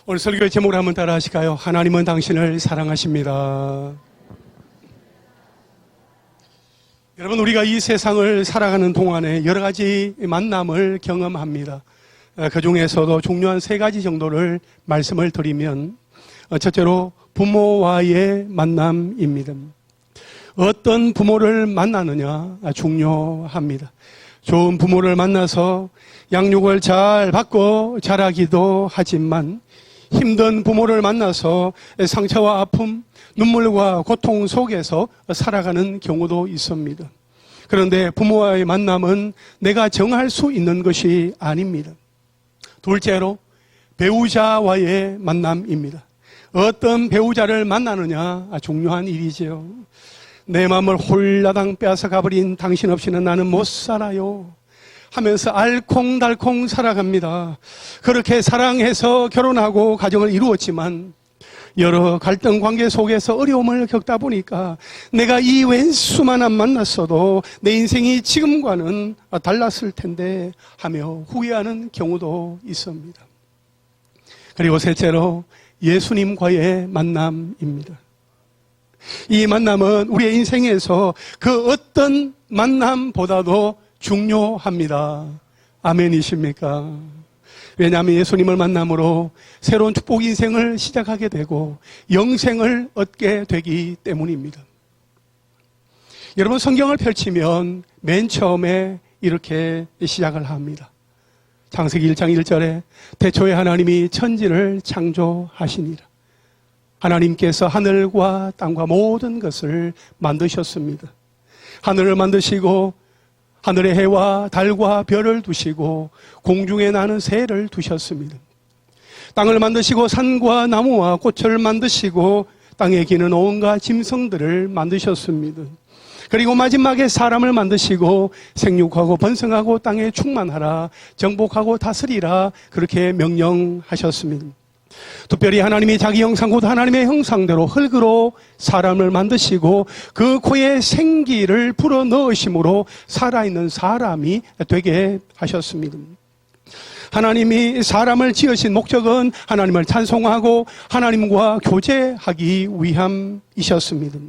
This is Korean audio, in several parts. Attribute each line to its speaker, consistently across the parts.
Speaker 1: 오늘 설교의 제목을 한번 따라 하실까요? 하나님은 당신을 사랑하십니다. 여러분, 우리가 이 세상을 살아가는 동안에 여러 가지 만남을 경험합니다. 그 중에서도 중요한 세 가지 정도를 말씀을 드리면, 첫째로 부모와의 만남입니다. 어떤 부모를 만나느냐 중요합니다. 좋은 부모를 만나서 양육을 잘 받고 자라기도 하지만, 힘든 부모를 만나서 상처와 아픔, 눈물과 고통 속에서 살아가는 경우도 있습니다. 그런데 부모와의 만남은 내가 정할 수 있는 것이 아닙니다. 둘째로 배우자와의 만남입니다. 어떤 배우자를 만나느냐 중요한 일이지요. 내 마음을 홀라당 빼앗아 가버린 당신 없이는 나는 못 살아요 하면서 알콩달콩 살아갑니다. 그렇게 사랑해서 결혼하고 가정을 이루었지만 여러 갈등 관계 속에서 어려움을 겪다 보니까 내가 이 왼수만 안 만났어도 내 인생이 지금과는 달랐을 텐데 하며 후회하는 경우도 있습니다. 그리고 셋째로 예수님과의 만남입니다. 이 만남은 우리의 인생에서 그 어떤 만남보다도 중요합니다. 아멘이십니까? 왜냐하면 예수님을 만남으로 새로운 축복 인생을 시작하게 되고 영생을 얻게 되기 때문입니다. 여러분, 성경을 펼치면 맨 처음에 이렇게 시작을 합니다. 창세기 1장 1절에 태초에 하나님이 천지를 창조하시니라. 하나님께서 하늘과 땅과 모든 것을 만드셨습니다. 하늘을 만드시고 하늘의 해와 달과 별을 두시고 공중에 나는 새를 두셨습니다. 땅을 만드시고 산과 나무와 꽃을 만드시고 땅에 기는 온갖 짐승들을 만드셨습니다. 그리고 마지막에 사람을 만드시고 생육하고 번성하고 땅에 충만하라, 정복하고 다스리라, 그렇게 명령하셨습니다. 특별히 하나님이 자기 형상 곧 하나님의 형상대로 흙으로 사람을 만드시고 그 코에 생기를 불어넣으심으로 살아있는 사람이 되게 하셨습니다. 하나님이 사람을 지으신 목적은 하나님을 찬송하고 하나님과 교제하기 위함이셨습니다.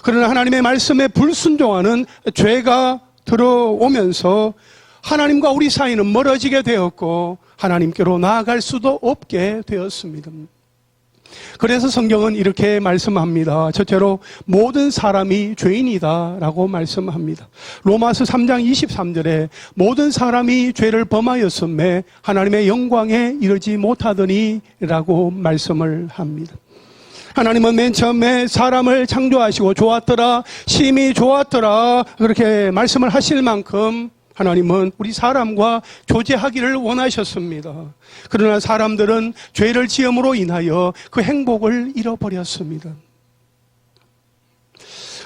Speaker 1: 그러나 하나님의 말씀에 불순종하는 죄가 들어오면서 하나님과 우리 사이는 멀어지게 되었고 하나님께로 나아갈 수도 없게 되었습니다. 그래서 성경은 이렇게 말씀합니다. 첫째로 모든 사람이 죄인이다 라고 말씀합니다. 로마서 3장 23절에 모든 사람이 죄를 범하였음에 하나님의 영광에 이르지 못하더니 라고 말씀을 합니다. 하나님은 맨 처음에 사람을 창조하시고 좋았더라, 심히 좋았더라, 그렇게 말씀을 하실 만큼 하나님은 우리 사람과 교제하기를 원하셨습니다. 그러나 사람들은 죄를 지음으로 인하여 그 행복을 잃어버렸습니다.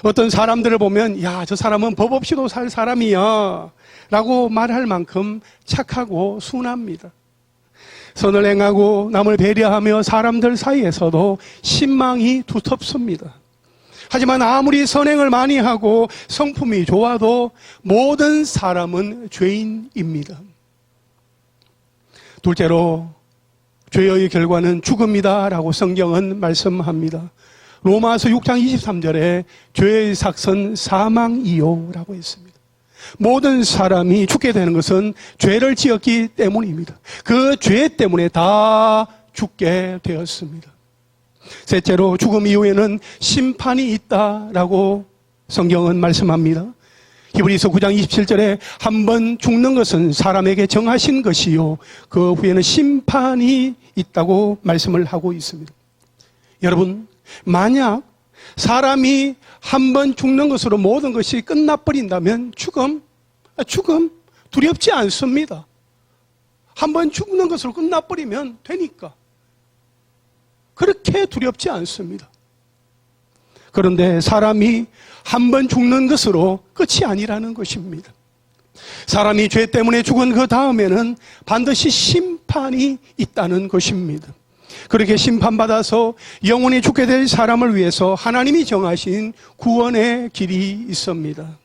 Speaker 1: 어떤 사람들을 보면 야, 저 사람은 법 없이도 살 사람이야 라고 말할 만큼 착하고 순합니다. 선을 행하고 남을 배려하며 사람들 사이에서도 신망이 두텁습니다. 하지만 아무리 선행을 많이 하고 성품이 좋아도 모든 사람은 죄인입니다. 둘째로 죄의 결과는 죽음이다 라고 성경은 말씀합니다. 로마서 6장 23절에 죄의 삭은 사망이요 라고 했습니다. 모든 사람이 죽게 되는 것은 죄를 지었기 때문입니다. 그 죄 때문에 다 죽게 되었습니다. 셋째로 죽음 이후에는 심판이 있다라고 성경은 말씀합니다. 히브리서 9장 27절에 한 번 죽는 것은 사람에게 정하신 것이요 그 후에는 심판이 있다고 말씀을 하고 있습니다. 여러분, 만약 사람이 한 번 죽는 것으로 모든 것이 끝나버린다면 죽음 두렵지 않습니다. 한 번 죽는 것으로 끝나버리면 되니까 그렇게 두렵지 않습니다. 그런데 사람이 한 번 죽는 것으로 끝이 아니라는 것입니다. 사람이 죄 때문에 죽은 그 다음에는 반드시 심판이 있다는 것입니다. 그렇게 심판받아서 영원히 죽게 될 사람을 위해서 하나님이 정하신 구원의 길이 있습니다.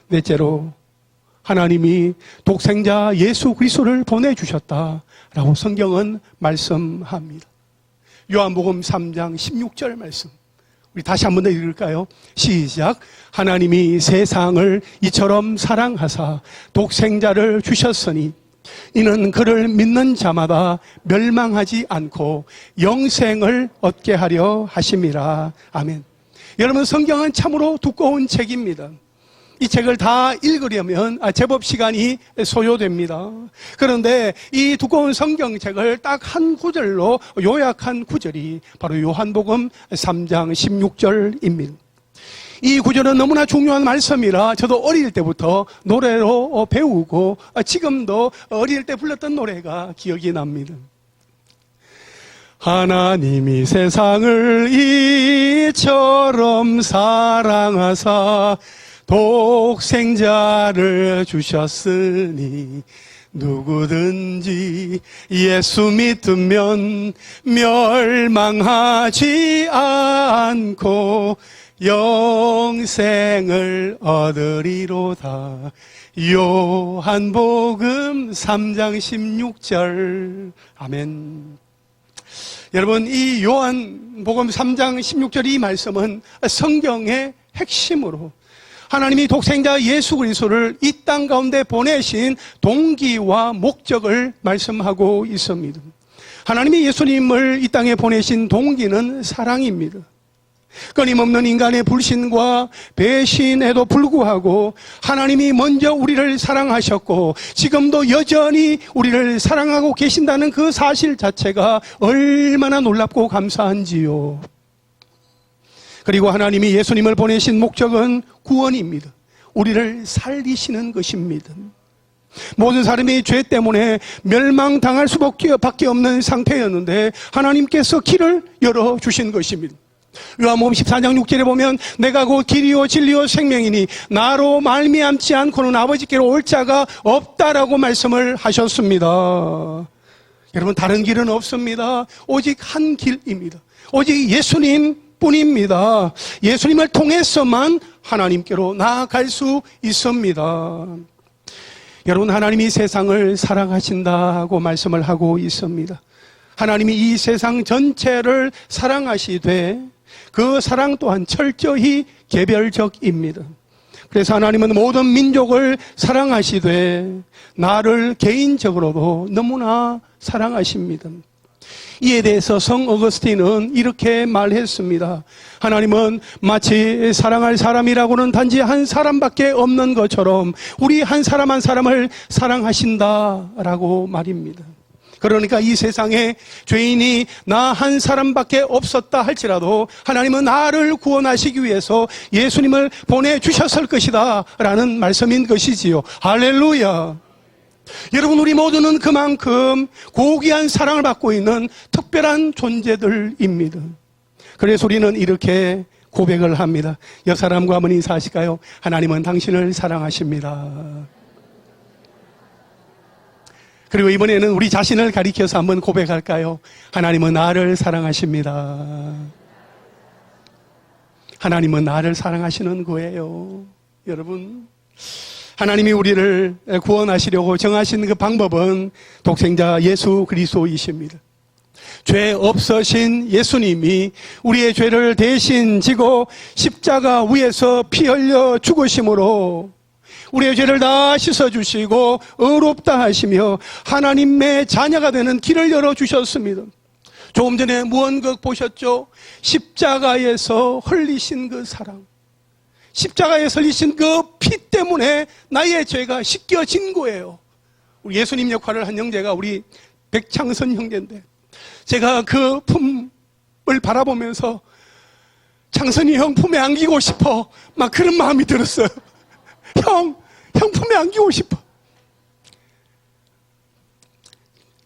Speaker 1: 넷째로 하나님이 독생자 예수 그리스도를 보내주셨다라고 성경은 말씀합니다. 요한복음 3장 16절 말씀, 우리 다시 한 번 더 읽을까요? 시작. 하나님이 세상을 이처럼 사랑하사 독생자를 주셨으니 이는 그를 믿는 자마다 멸망하지 않고 영생을 얻게 하려 하심이라. 아멘. 여러분, 성경은 참으로 두꺼운 책입니다. 이 책을 다 읽으려면 제법 시간이 소요됩니다. 그런데 이 두꺼운 성경책을 딱 한 구절로 요약한 구절이 바로 요한복음 3장 16절입니다. 이 구절은 너무나 중요한 말씀이라 저도 어릴 때부터 노래로 배우고 지금도 어릴 때 불렀던 노래가 기억이 납니다. 하나님이 세상을 이처럼 사랑하사 독생자를 주셨으니 누구든지 예수 믿으면 멸망하지 않고 영생을 얻으리로다. 요한복음 3장 16절. 아멘. 여러분, 이 요한복음 3장 16절 이 말씀은 성경의 핵심으로 하나님이 독생자 예수 그리스도를 이 땅 가운데 보내신 동기와 목적을 말씀하고 있습니다. 하나님이 예수님을 이 땅에 보내신 동기는 사랑입니다. 끊임없는 인간의 불신과 배신에도 불구하고 하나님이 먼저 우리를 사랑하셨고 지금도 여전히 우리를 사랑하고 계신다는 그 사실 자체가 얼마나 놀랍고 감사한지요. 그리고 하나님이 예수님을 보내신 목적은 구원입니다. 우리를 살리시는 것입니다. 모든 사람이 죄 때문에 멸망당할 수밖에 없는 상태였는데 하나님께서 길을 열어주신 것입니다. 요한복음 14장 6절에 보면 내가 곧 길이요 진리요 생명이니 나로 말미암지 않고는 아버지께로 올 자가 없다라고 말씀을 하셨습니다. 여러분, 다른 길은 없습니다. 오직 한 길입니다. 오직 예수님 뿐입니다. 예수님을 통해서만 하나님께로 나아갈 수 있습니다. 여러분, 하나님이 세상을 사랑하신다고 말씀을 하고 있습니다. 하나님이 이 세상 전체를 사랑하시되 그 사랑 또한 철저히 개별적입니다. 그래서 하나님은 모든 민족을 사랑하시되 나를 개인적으로도 너무나 사랑하십니다. 이에 대해서 성 어거스틴은 이렇게 말했습니다. 하나님은 마치 사랑할 사람이라고는 단지 한 사람밖에 없는 것처럼 우리 한 사람 한 사람을 사랑하신다라고 말입니다. 그러니까 이 세상에 죄인이 나 한 사람밖에 없었다 할지라도 하나님은 나를 구원하시기 위해서 예수님을 보내주셨을 것이다 라는 말씀인 것이지요. 할렐루야. 여러분, 우리 모두는 그만큼 고귀한 사랑을 받고 있는 특별한 존재들입니다. 그래서 우리는 이렇게 고백을 합니다. 옆 사람과 한번 인사하실까요? 하나님은 당신을 사랑하십니다. 그리고 이번에는 우리 자신을 가리켜서 한번 고백할까요? 하나님은 나를 사랑하십니다. 하나님은 나를 사랑하시는 거예요. 여러분, 하나님이 우리를 구원하시려고 정하신 그 방법은 독생자 예수 그리스도이십니다. 죄 없으신 예수님이 우리의 죄를 대신 지고 십자가 위에서 피 흘려 죽으심으로 우리의 죄를 다 씻어주시고 의롭다 하시며 하나님의 자녀가 되는 길을 열어주셨습니다. 조금 전에 무언극 보셨죠? 십자가에서 흘리신 그 사랑, 십자가에서 흘리신 그 피 때문에 나의 죄가 씻겨진 거예요. 우리 예수님 역할을 한 형제가 우리 백창선 형제인데 제가 그 품을 바라보면서 창선이 형 품에 안기고 싶어 막 그런 마음이 들었어요. 형 품에 안기고 싶어.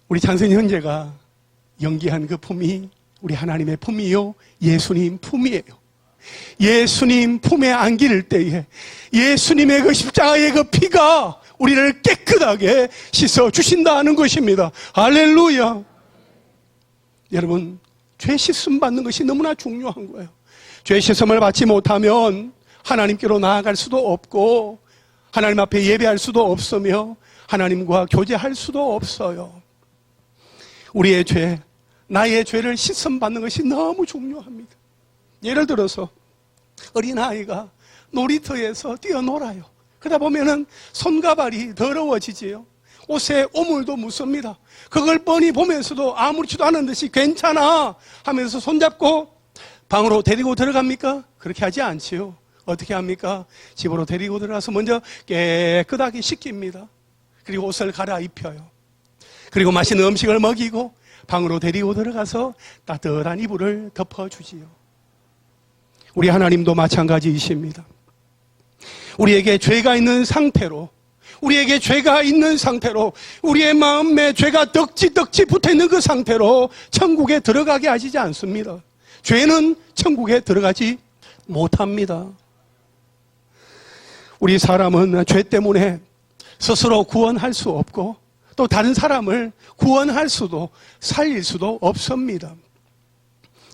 Speaker 1: 우리 창선이 형제가 연기한 그 품이 우리 하나님의 품이요 예수님 품이에요. 예수님 품에 안길 때에 예수님의 그 십자가의 그 피가 우리를 깨끗하게 씻어주신다는 것입니다. 할렐루야. 여러분, 죄 씻음 받는 것이 너무나 중요한 거예요. 죄 씻음을 받지 못하면 하나님께로 나아갈 수도 없고 하나님 앞에 예배할 수도 없으며 하나님과 교제할 수도 없어요. 우리의 죄, 나의 죄를 씻음받는 것이 너무 중요합니다. 예를 들어서 어린아이가 놀이터에서 뛰어놀아요. 그러다 보면은 손과 발이 더러워지지요. 옷에 오물도 묻습니다. 그걸 뻔히 보면서도 아무렇지도 않은 듯이 괜찮아 하면서 손잡고 방으로 데리고 들어갑니까? 그렇게 하지 않지요. 어떻게 합니까? 집으로 데리고 들어가서 먼저 깨끗하게 씻깁니다. 그리고 옷을 갈아입혀요. 그리고 맛있는 음식을 먹이고 방으로 데리고 들어가서 따뜻한 이불을 덮어주지요. 우리 하나님도 마찬가지이십니다. 우리에게 죄가 있는 상태로, 우리의 마음에 죄가 덕지 붙어있는 그 상태로 천국에 들어가게 하시지 않습니다. 죄는 천국에 들어가지 못합니다. 우리 사람은 죄 때문에 스스로 구원할 수 없고 또 다른 사람을 구원할 수도 살릴 수도 없습니다.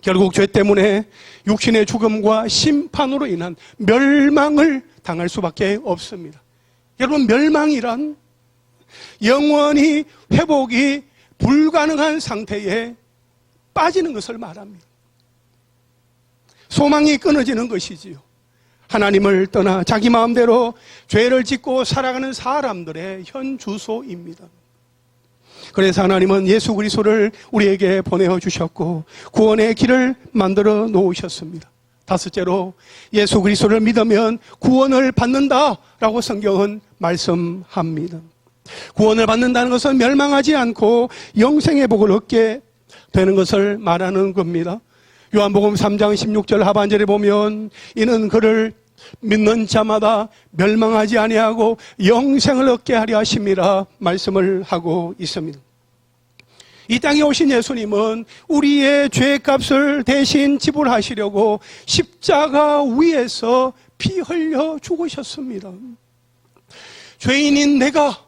Speaker 1: 결국 죄 때문에 육신의 죽음과 심판으로 인한 멸망을 당할 수밖에 없습니다. 여러분, 멸망이란 영원히 회복이 불가능한 상태에 빠지는 것을 말합니다. 소망이 끊어지는 것이지요. 하나님을 떠나 자기 마음대로 죄를 짓고 살아가는 사람들의 현 주소입니다. 그래서 하나님은 예수 그리스도를 우리에게 보내어 주셨고 구원의 길을 만들어 놓으셨습니다. 다섯째로, 예수 그리스도를 믿으면 구원을 받는다라고 성경은 말씀합니다. 구원을 받는다는 것은 멸망하지 않고 영생의 복을 얻게 되는 것을 말하는 겁니다. 요한복음 3장 16절 하반절에 보면 이는 그를 믿는 자마다 멸망하지 아니하고 영생을 얻게 하려 하심이라 말씀을 하고 있습니다. 이 땅에 오신 예수님은 우리의 죄값을 대신 지불하시려고 십자가 위에서 피 흘려 죽으셨습니다. 죄인인 내가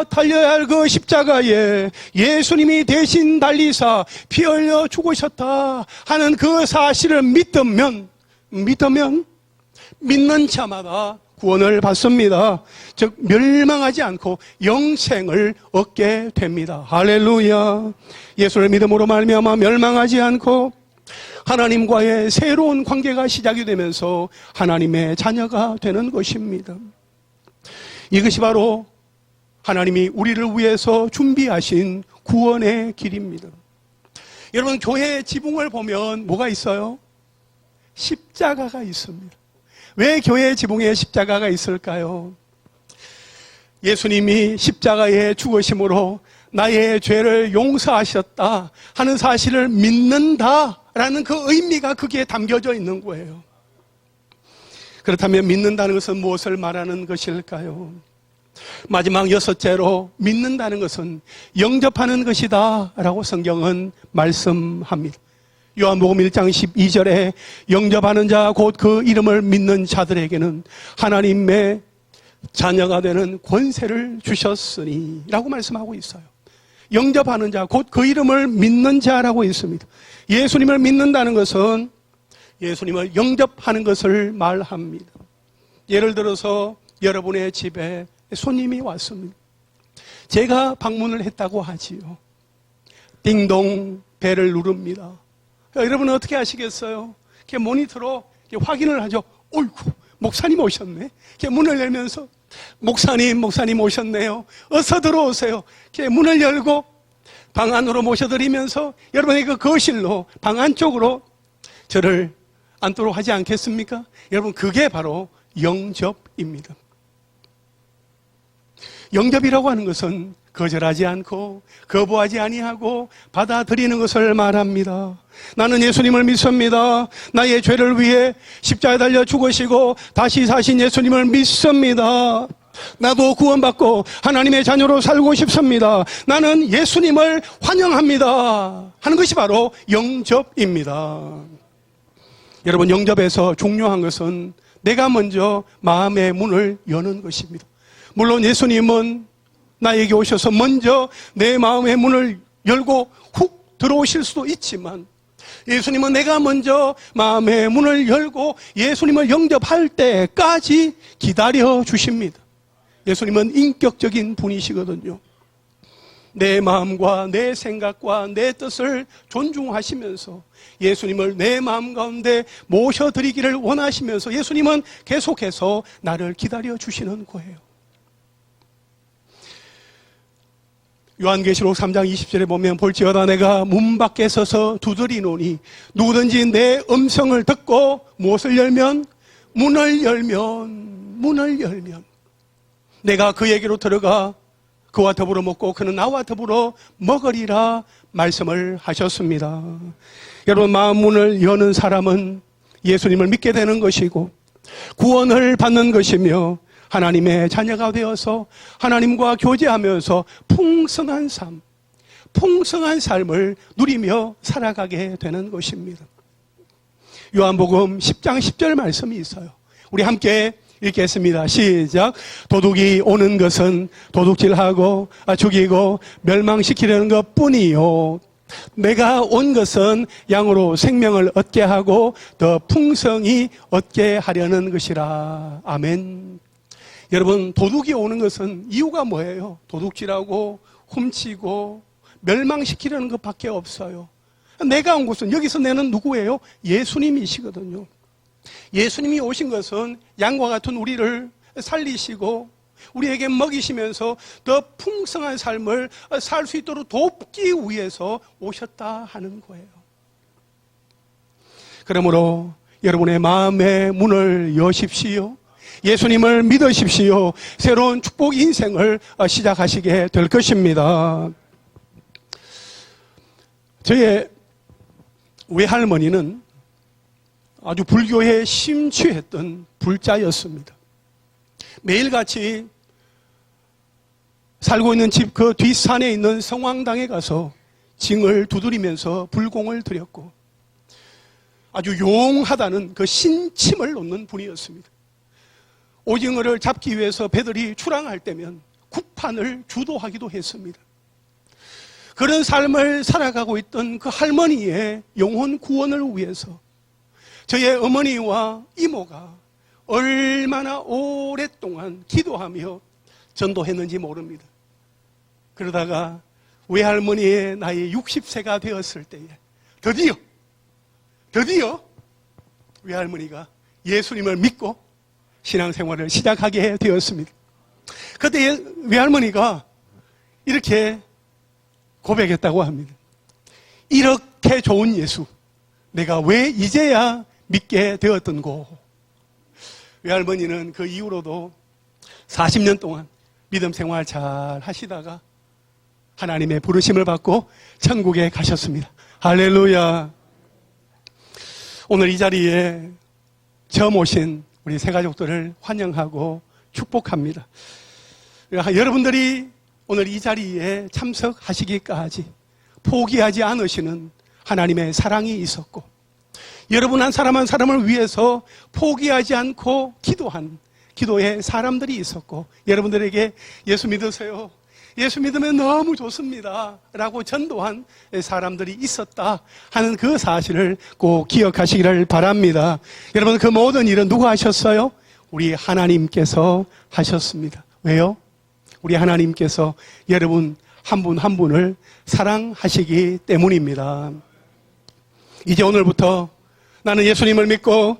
Speaker 1: 달려야 할 그 십자가에 예수님이 대신 달리사 피 흘려 죽으셨다 하는 그 사실을 믿으면 믿는 자마다 구원을 받습니다. 즉 멸망하지 않고 영생을 얻게 됩니다. 할렐루야. 예수를 믿음으로 말미암아 멸망하지 않고 하나님과의 새로운 관계가 시작이 되면서 하나님의 자녀가 되는 것입니다. 이것이 바로 하나님이 우리를 위해서 준비하신 구원의 길입니다. 여러분, 교회 지붕을 보면 뭐가 있어요? 십자가가 있습니다. 왜 교회 지붕에 십자가가 있을까요? 예수님이 십자가에 죽으심으로 나의 죄를 용서하셨다 하는 사실을 믿는다라는 그 의미가 거기에 담겨져 있는 거예요. 그렇다면 믿는다는 것은 무엇을 말하는 것일까요? 마지막 여섯째로, 믿는다는 것은 영접하는 것이다 라고 성경은 말씀합니다. 요한복음 1장 12절에 영접하는 자 곧 그 이름을 믿는 자들에게는 하나님의 자녀가 되는 권세를 주셨으니 라고 말씀하고 있어요. 영접하는 자 곧 그 이름을 믿는 자라고 있습니다. 예수님을 믿는다는 것은 예수님을 영접하는 것을 말합니다. 예를 들어서 여러분의 집에 손님이 왔습니다. 제가 방문을 했다고 하지요. 띵동 벨을 누릅니다. 여러분은 어떻게 하시겠어요? 이렇게 모니터로 이렇게 확인을 하죠. 어이구, 목사님 오셨네. 이렇게 문을 열면서 목사님 오셨네요. 어서 들어오세요. 이렇게 문을 열고 방 안으로 모셔드리면서 여러분의 그 거실로, 방 안쪽으로 저를 앉도록 하지 않겠습니까? 여러분, 그게 바로 영접입니다. 영접이라고 하는 것은 거절하지 않고 거부하지 아니하고 받아들이는 것을 말합니다. 나는 예수님을 믿습니다. 나의 죄를 위해 십자가에 달려 죽으시고 다시 사신 예수님을 믿습니다. 나도 구원받고 하나님의 자녀로 살고 싶습니다. 나는 예수님을 환영합니다 하는 것이 바로 영접입니다. 여러분, 영접에서 중요한 것은 내가 먼저 마음의 문을 여는 것입니다. 물론 예수님은 나에게 오셔서 먼저 내 마음의 문을 열고 훅 들어오실 수도 있지만 예수님은 내가 먼저 마음의 문을 열고 예수님을 영접할 때까지 기다려 주십니다. 예수님은 인격적인 분이시거든요. 내 마음과 내 생각과 내 뜻을 존중하시면서 예수님을 내 마음 가운데 모셔드리기를 원하시면서 예수님은 계속해서 나를 기다려 주시는 거예요. 요한계시록 3장 20절에 보면 볼지어다 내가 문 밖에 서서 두드리노니 누구든지 내 음성을 듣고 무엇을 열면 문을 열면 내가 그에게로 들어가 그와 더불어 먹고 그는 나와 더불어 먹으리라 말씀을 하셨습니다. 여러분, 마음 문을 여는 사람은 예수님을 믿게 되는 것이고 구원을 받는 것이며 하나님의 자녀가 되어서 하나님과 교제하면서 풍성한 삶을 누리며 살아가게 되는 것입니다. 요한복음 10장 10절 말씀이 있어요. 우리 함께 읽겠습니다. 시작. 도둑이 오는 것은 도둑질하고 죽이고 멸망시키려는 것뿐이요 내가 온 것은 양으로 생명을 얻게 하고 더 풍성히 얻게 하려는 것이라. 아멘. 여러분, 도둑이 오는 것은 이유가 뭐예요? 도둑질하고 훔치고 멸망시키려는 것밖에 없어요. 내가 온 것은, 여기서 내는 누구예요? 예수님이시거든요. 예수님이 오신 것은 양과 같은 우리를 살리시고 우리에게 먹이시면서 더 풍성한 삶을 살 수 있도록 돕기 위해서 오셨다 하는 거예요. 그러므로 여러분의 마음의 문을 여십시오. 예수님을 믿으십시오. 새로운 축복 인생을 시작하시게 될 것입니다. 저의 외할머니는 아주 불교에 심취했던 불자였습니다. 매일같이 살고 있는 집 그 뒷산에 있는 성황당에 가서 징을 두드리면서 불공을 드렸고 아주 용하다는 그 신침을 놓는 분이었습니다. 오징어를 잡기 위해서 배들이 출항할 때면 구판을 주도하기도 했습니다. 그런 삶을 살아가고 있던 그 할머니의 영혼 구원을 위해서 저의 어머니와 이모가 얼마나 오랫동안 기도하며 전도했는지 모릅니다. 그러다가 외할머니의 나이 60세가 되었을 때에 드디어 외할머니가 예수님을 믿고 신앙생활을 시작하게 되었습니다. 그때 외할머니가 이렇게 고백했다고 합니다. 이렇게 좋은 예수, 내가 왜 이제야 믿게 되었던고. 외할머니는 그 이후로도 40년 동안 믿음 생활 잘 하시다가 하나님의 부르심을 받고 천국에 가셨습니다. 할렐루야. 오늘 이 자리에 처음 오신 우리 새 가족들을 환영하고 축복합니다. 여러분들이 오늘 이 자리에 참석하시기까지 포기하지 않으시는 하나님의 사랑이 있었고 여러분 한 사람을 위해서 포기하지 않고 기도한 기도의 사람들이 있었고 여러분들에게 예수 믿으세요. 예수 믿으면 너무 좋습니다. 라고 전도한 사람들이 있었다 하는 그 사실을 꼭 기억하시기를 바랍니다. 여러분, 그 모든 일은 누가 하셨어요? 우리 하나님께서 하셨습니다. 왜요? 우리 하나님께서 여러분 한 분 한 분을 사랑하시기 때문입니다. 이제 오늘부터 나는 예수님을 믿고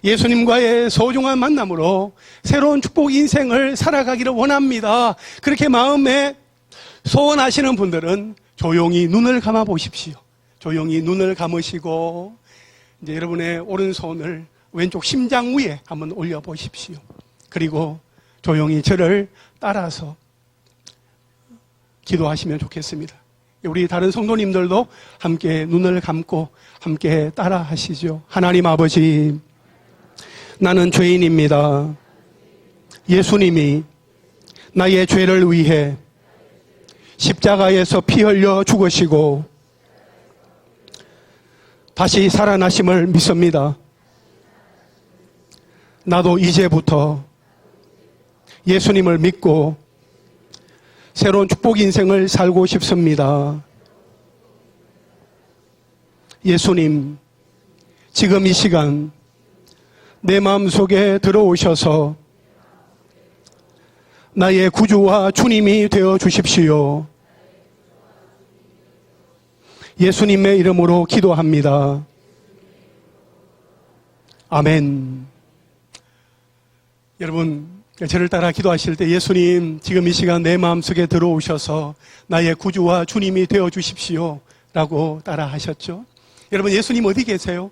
Speaker 1: 예수님과의 소중한 만남으로 새로운 축복 인생을 살아가기를 원합니다. 그렇게 마음에 소원하시는 분들은 조용히 눈을 감아 보십시오. 조용히 눈을 감으시고 이제 여러분의 오른손을 왼쪽 심장 위에 한번 올려 보십시오. 그리고 조용히 저를 따라서 기도하시면 좋겠습니다. 우리 다른 성도님들도 함께 눈을 감고 함께 따라 하시죠. 하나님 아버지, 나는 죄인입니다. 예수님이 나의 죄를 위해 십자가에서 피 흘려 죽으시고 다시 살아나심을 믿습니다. 나도 이제부터 예수님을 믿고 새로운 축복 인생을 살고 싶습니다. 예수님, 지금 이 시간 내 마음속에 들어오셔서 나의 구주와 주님이 되어 주십시오. 예수님의 이름으로 기도합니다. 아멘. 여러분, 저를 따라 기도하실 때 예수님, 지금 이 시간 내 마음속에 들어오셔서 나의 구주와 주님이 되어 주십시오 라고 따라 하셨죠. 여러분, 예수님 어디 계세요?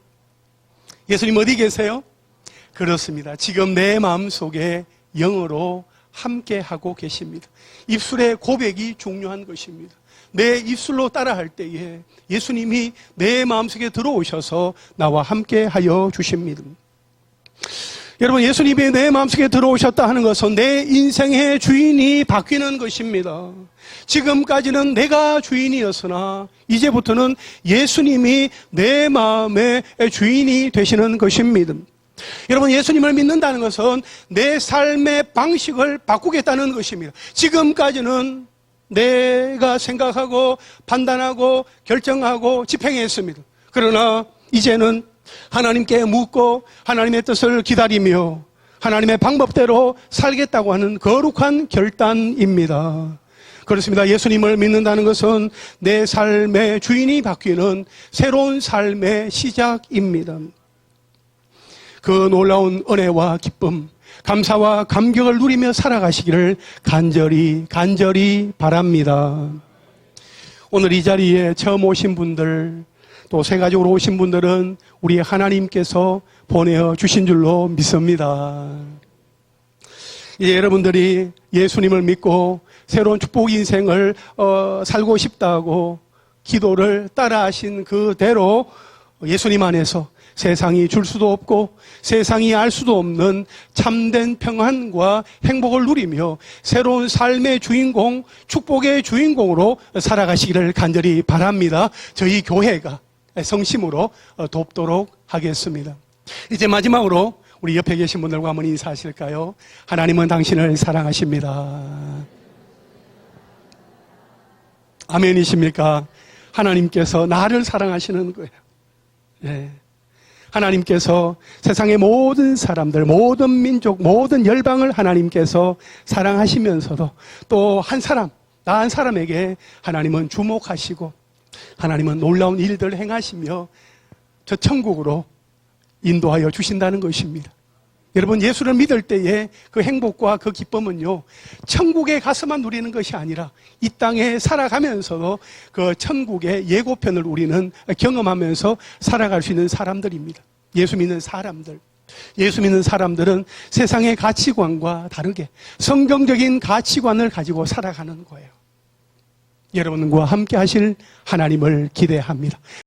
Speaker 1: 예수님 어디 계세요? 그렇습니다. 지금 내 마음속에 영으로 함께하고 계십니다. 입술의 고백이 중요한 것입니다. 내 입술로 따라할 때에 예수님이 내 마음속에 들어오셔서 나와 함께하여 주십니다. 여러분, 예수님이 내 마음속에 들어오셨다 하는 것은 내 인생의 주인이 바뀌는 것입니다. 지금까지는 내가 주인이었으나 이제부터는 예수님이 내 마음의 주인이 되시는 것입니다. 여러분, 예수님을 믿는다는 것은 내 삶의 방식을 바꾸겠다는 것입니다. 지금까지는 내가 생각하고 판단하고 결정하고 집행했습니다. 그러나 이제는 하나님께 묻고 하나님의 뜻을 기다리며 하나님의 방법대로 살겠다고 하는 거룩한 결단입니다. 그렇습니다. 예수님을 믿는다는 것은 내 삶의 주인이 바뀌는 새로운 삶의 시작입니다. 그 놀라운 은혜와 기쁨, 감사와 감격을 누리며 살아가시기를 간절히 바랍니다. 오늘 이 자리에 처음 오신 분들, 또 새 가족으로 오신 분들은 우리 하나님께서 보내어 주신 줄로 믿습니다. 이제 여러분들이 예수님을 믿고 새로운 축복 인생을 살고 싶다고 기도를 따라하신 그대로 예수님 안에서 세상이 줄 수도 없고 세상이 알 수도 없는 참된 평안과 행복을 누리며 새로운 삶의 주인공, 축복의 주인공으로 살아가시기를 간절히 바랍니다. 저희 교회가 성심으로 돕도록 하겠습니다. 이제 마지막으로 우리 옆에 계신 분들과 한번 인사하실까요? 하나님은 당신을 사랑하십니다. 아멘이십니까? 하나님께서 나를 사랑하시는 거예요. 예. 하나님께서 세상의 모든 사람들, 모든 민족, 모든 열방을 하나님께서 사랑하시면서도 또 한 사람, 나 한 사람에게 하나님은 주목하시고 하나님은 놀라운 일들을 행하시며 저 천국으로 인도하여 주신다는 것입니다. 여러분, 예수를 믿을 때의 그 행복과 그 기쁨은요, 천국에 가서만 누리는 것이 아니라 이 땅에 살아가면서도 그 천국의 예고편을 우리는 경험하면서 살아갈 수 있는 사람들입니다. 예수 믿는 사람들. 예수 믿는 사람들은 세상의 가치관과 다르게 성경적인 가치관을 가지고 살아가는 거예요. 여러분과 함께 하실 하나님을 기대합니다.